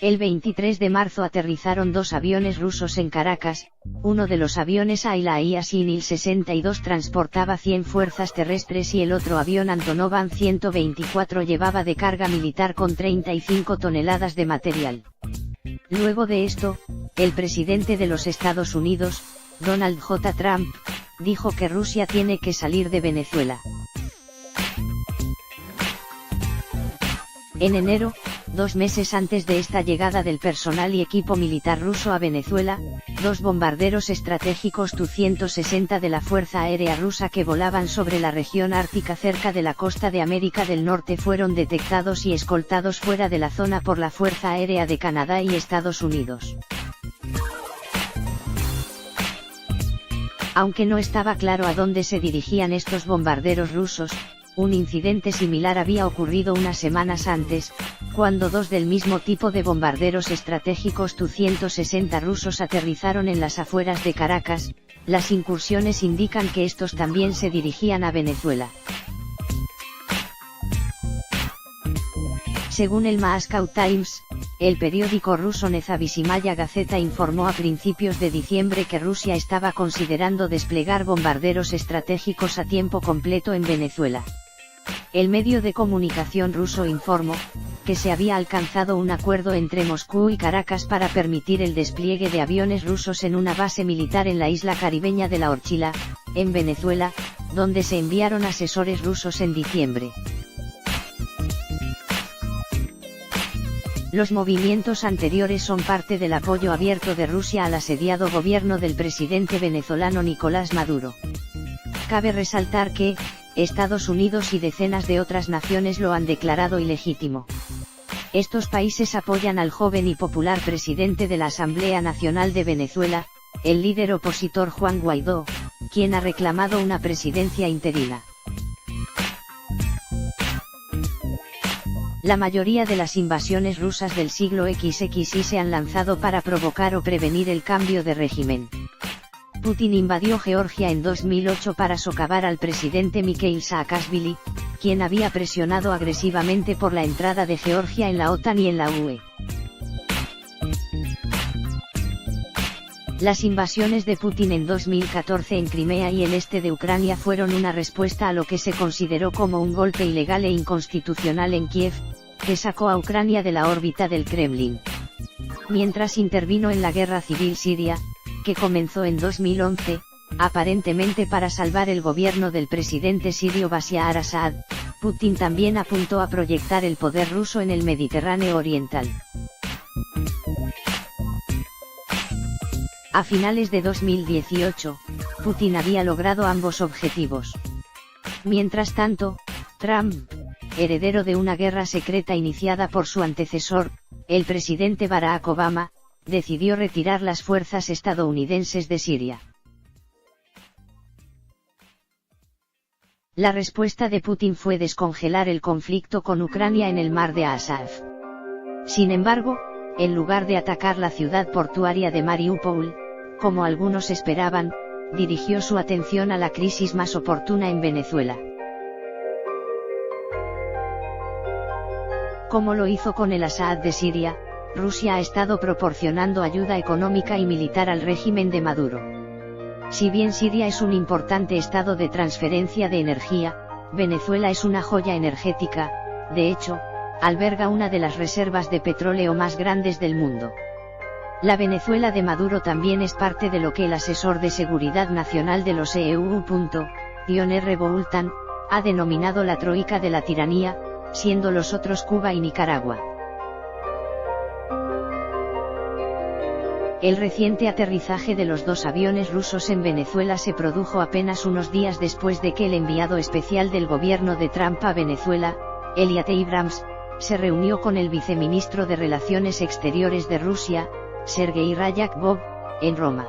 El 23 de marzo aterrizaron 2 aviones rusos en Caracas. Uno de los aviones Ayla Yasin Il-62 transportaba 100 fuerzas terrestres y el otro avión Antonov An-124 llevaba de carga militar con 35 toneladas de material. Luego de esto, el presidente de los Estados Unidos, Donald J. Trump, dijo que Rusia tiene que salir de Venezuela. En enero, 2 meses antes de esta llegada del personal y equipo militar ruso a Venezuela, 2 bombarderos estratégicos Tu-160 de la Fuerza Aérea Rusa que volaban sobre la región ártica cerca de la costa de América del Norte fueron detectados y escoltados fuera de la zona por la Fuerza Aérea de Canadá y Estados Unidos. Aunque no estaba claro a dónde se dirigían estos bombarderos rusos, un incidente similar había ocurrido unas semanas antes, cuando 2 del mismo tipo de bombarderos estratégicos Tu-160 rusos aterrizaron en las afueras de Caracas. Las incursiones indican que estos también se dirigían a Venezuela. Según el Moscow Times, el periódico ruso Nezavisimaya Gazeta informó a principios de diciembre que Rusia estaba considerando desplegar bombarderos estratégicos a tiempo completo en Venezuela. El medio de comunicación ruso informó que se había alcanzado un acuerdo entre Moscú y Caracas para permitir el despliegue de aviones rusos en una base militar en la isla caribeña de La Orchila, en Venezuela, donde se enviaron asesores rusos en diciembre. Los movimientos anteriores son parte del apoyo abierto de Rusia al asediado gobierno del presidente venezolano Nicolás Maduro. Cabe resaltar que, Estados Unidos y decenas de otras naciones lo han declarado ilegítimo. Estos países apoyan al joven y popular presidente de la Asamblea Nacional de Venezuela, el líder opositor Juan Guaidó, quien ha reclamado una presidencia interina. La mayoría de las invasiones rusas del siglo XXI se han lanzado para provocar o prevenir el cambio de régimen. Putin invadió Georgia en 2008 para socavar al presidente Mikhail Saakashvili, quien había presionado agresivamente por la entrada de Georgia en la OTAN y en la UE. Las invasiones de Putin en 2014 en Crimea y el este de Ucrania fueron una respuesta a lo que se consideró como un golpe ilegal e inconstitucional en Kiev, que sacó a Ucrania de la órbita del Kremlin. Mientras intervino en la guerra civil siria, que comenzó en 2011, aparentemente para salvar el gobierno del presidente sirio Bashar al-Assad, Putin también apuntó a proyectar el poder ruso en el Mediterráneo oriental. A finales de 2018, Putin había logrado ambos objetivos. Mientras tanto, Trump, heredero de una guerra secreta iniciada por su antecesor, el presidente Barack Obama, decidió retirar las fuerzas estadounidenses de Siria. La respuesta de Putin fue descongelar el conflicto con Ucrania en el mar de Azov. Sin embargo, en lugar de atacar la ciudad portuaria de Mariupol, como algunos esperaban, dirigió su atención a la crisis más oportuna en Venezuela. Como lo hizo con el Assad de Siria, Rusia ha estado proporcionando ayuda económica y militar al régimen de Maduro. Si bien Siria es un importante estado de transferencia de energía, Venezuela es una joya energética. De hecho, alberga una de las reservas de petróleo más grandes del mundo. La Venezuela de Maduro también es parte de lo que el asesor de seguridad nacional de los EU. R. Bolton, ha denominado la troika de la tiranía, siendo los otros Cuba y Nicaragua. El reciente aterrizaje de los 2 aviones rusos en Venezuela se produjo apenas unos días después de que el enviado especial del gobierno de Trump a Venezuela, Elliot Abrams, se reunió con el viceministro de Relaciones Exteriores de Rusia, Sergei Ryabkov, en Roma.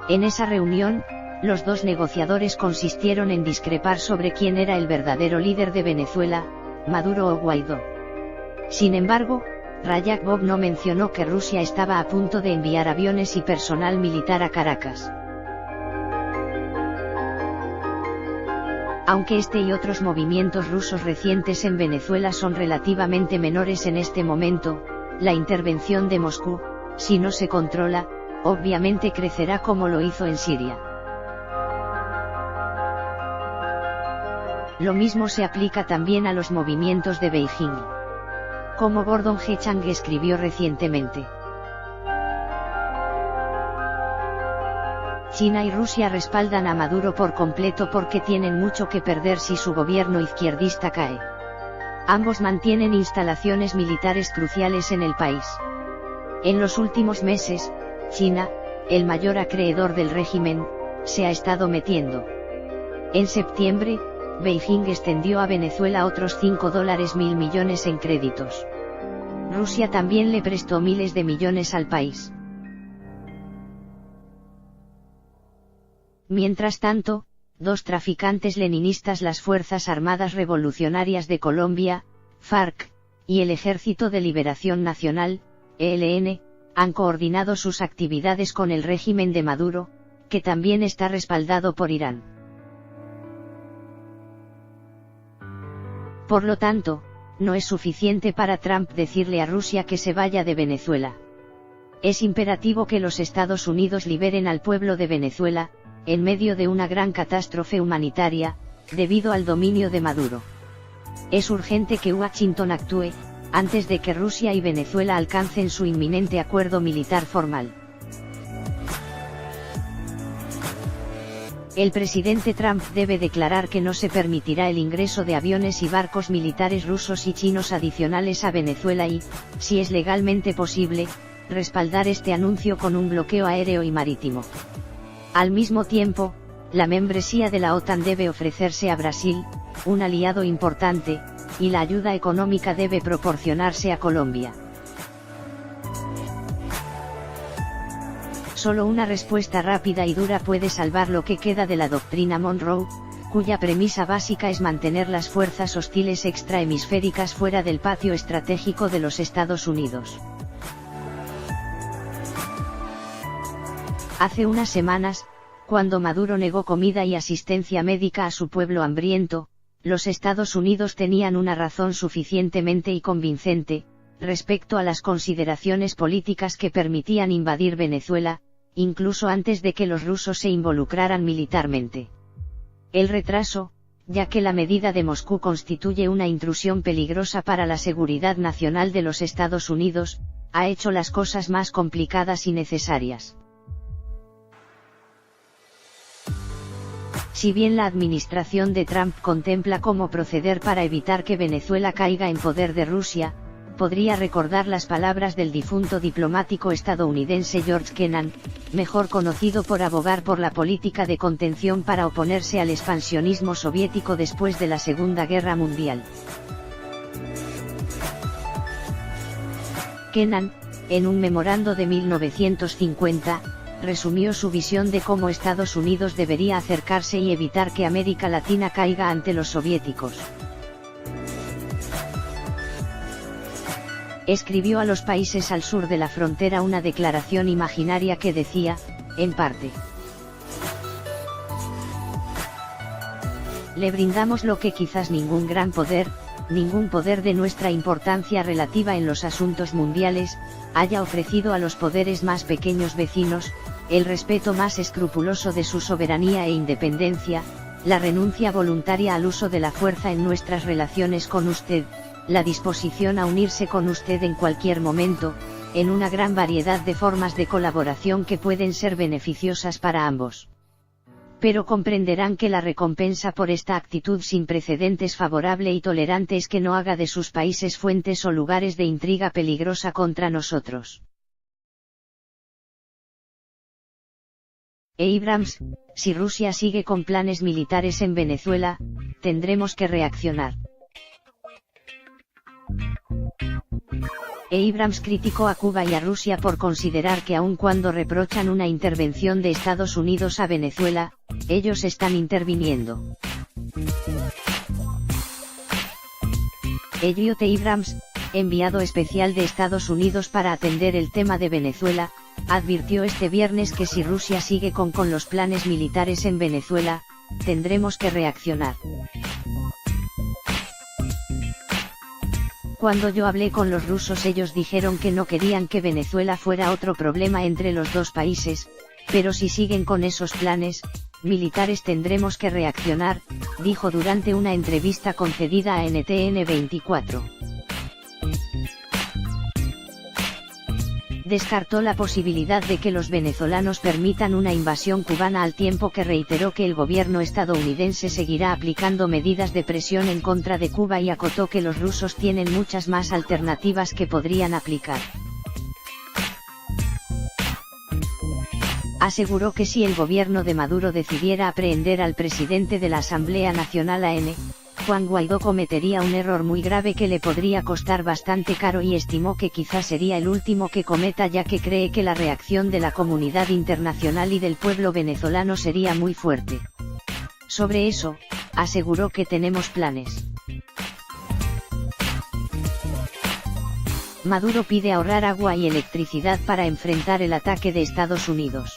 En esa reunión, los 2 negociadores consistieron en discrepar sobre quién era el verdadero líder de Venezuela, Maduro o Guaidó. Sin embargo, Ryabkov no mencionó que Rusia estaba a punto de enviar aviones y personal militar a Caracas. Aunque este y otros movimientos rusos recientes en Venezuela son relativamente menores en este momento, la intervención de Moscú, si no se controla, obviamente crecerá como lo hizo en Siria. Lo mismo se aplica también a los movimientos de Beijing. Como Gordon G. Chang escribió recientemente. China y Rusia respaldan a Maduro por completo porque tienen mucho que perder si su gobierno izquierdista cae. Ambos mantienen instalaciones militares cruciales en el país. En los últimos meses, China, el mayor acreedor del régimen, se ha estado metiendo. En septiembre, Beijing extendió a Venezuela otros $5.000 millones en créditos. Rusia también le prestó miles de millones al país. Mientras tanto, dos traficantes leninistas, las Fuerzas Armadas Revolucionarias de Colombia, FARC, y el Ejército de Liberación Nacional, ELN, han coordinado sus actividades con el régimen de Maduro, que también está respaldado por Irán. Por lo tanto, no es suficiente para Trump decirle a Rusia que se vaya de Venezuela. Es imperativo que los Estados Unidos liberen al pueblo de Venezuela, en medio de una gran catástrofe humanitaria, debido al dominio de Maduro. Es urgente que Washington actúe, antes de que Rusia y Venezuela alcancen su inminente acuerdo militar formal. El presidente Trump debe declarar que no se permitirá el ingreso de aviones y barcos militares rusos y chinos adicionales a Venezuela y, si es legalmente posible, respaldar este anuncio con un bloqueo aéreo y marítimo. Al mismo tiempo, la membresía de la OTAN debe ofrecerse a Brasil, un aliado importante, y la ayuda económica debe proporcionarse a Colombia. Solo una respuesta rápida y dura puede salvar lo que queda de la doctrina Monroe, cuya premisa básica es mantener las fuerzas hostiles extrahemisféricas fuera del patio estratégico de los Estados Unidos. Hace unas semanas, cuando Maduro negó comida y asistencia médica a su pueblo hambriento, los Estados Unidos tenían una razón suficientemente y convincente, respecto a las consideraciones políticas que permitían invadir Venezuela, incluso antes de que los rusos se involucraran militarmente. El retraso, ya que la medida de Moscú constituye una intrusión peligrosa para la seguridad nacional de los Estados Unidos, ha hecho las cosas más complicadas y necesarias. Si bien la administración de Trump contempla cómo proceder para evitar que Venezuela caiga en poder de Rusia, podría recordar las palabras del difunto diplomático estadounidense George Kennan, mejor conocido por abogar por la política de contención para oponerse al expansionismo soviético después de la Segunda Guerra Mundial. Kennan, en un memorando de 1950, resumió su visión de cómo Estados Unidos debería acercarse y evitar que América Latina caiga ante los soviéticos. Escribió a los países al sur de la frontera una declaración imaginaria que decía, en parte: le brindamos lo que quizás ningún poder de nuestra importancia relativa en los asuntos mundiales, haya ofrecido a los poderes más pequeños vecinos, el respeto más escrupuloso de su soberanía e independencia, la renuncia voluntaria al uso de la fuerza en nuestras relaciones con usted, la disposición a unirse con usted en cualquier momento, en una gran variedad de formas de colaboración que pueden ser beneficiosas para ambos. Pero comprenderán que la recompensa por esta actitud sin precedentes favorable y tolerante es que no haga de sus países fuentes o lugares de intriga peligrosa contra nosotros. Abrams, si Rusia sigue con planes militares en Venezuela, tendremos que reaccionar. Abrams criticó a Cuba y a Rusia por considerar que aun cuando reprochan una intervención de Estados Unidos a Venezuela, ellos están interviniendo. Elliot Abrams, enviado especial de Estados Unidos para atender el tema de Venezuela, advirtió este viernes que si Rusia sigue con los planes militares en Venezuela, tendremos que reaccionar. Cuando yo hablé con los rusos, ellos dijeron que no querían que Venezuela fuera otro problema entre los dos países, pero si siguen con esos planes militares tendremos que reaccionar, dijo durante una entrevista concedida a NTN 24. Descartó la posibilidad de que los venezolanos permitan una invasión cubana, al tiempo que reiteró que el gobierno estadounidense seguirá aplicando medidas de presión en contra de Cuba, y acotó que los rusos tienen muchas más alternativas que podrían aplicar. Aseguró que si el gobierno de Maduro decidiera aprehender al presidente de la Asamblea Nacional AN, Juan Guaidó, cometería un error muy grave que le podría costar bastante caro, y estimó que quizás sería el último que cometa, ya que cree que la reacción de la comunidad internacional y del pueblo venezolano sería muy fuerte. Sobre eso, aseguró que tenemos planes. Maduro pide ahorrar agua y electricidad para enfrentar el ataque de Estados Unidos.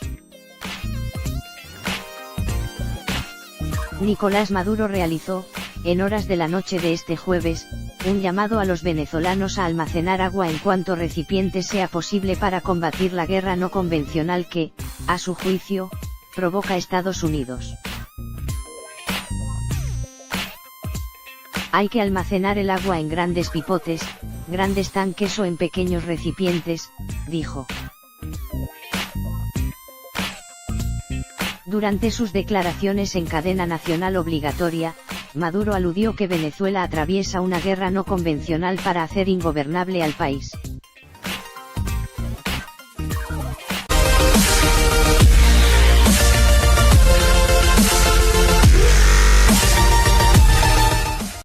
Nicolás Maduro realizó, en horas de la noche de este jueves, un llamado a los venezolanos a almacenar agua en cuanto recipiente sea posible para combatir la guerra no convencional que, a su juicio, provoca Estados Unidos. Hay que almacenar el agua en grandes pipotes, grandes tanques o en pequeños recipientes, dijo. Durante sus declaraciones en cadena nacional obligatoria, Maduro aludió que Venezuela atraviesa una guerra no convencional para hacer ingobernable al país.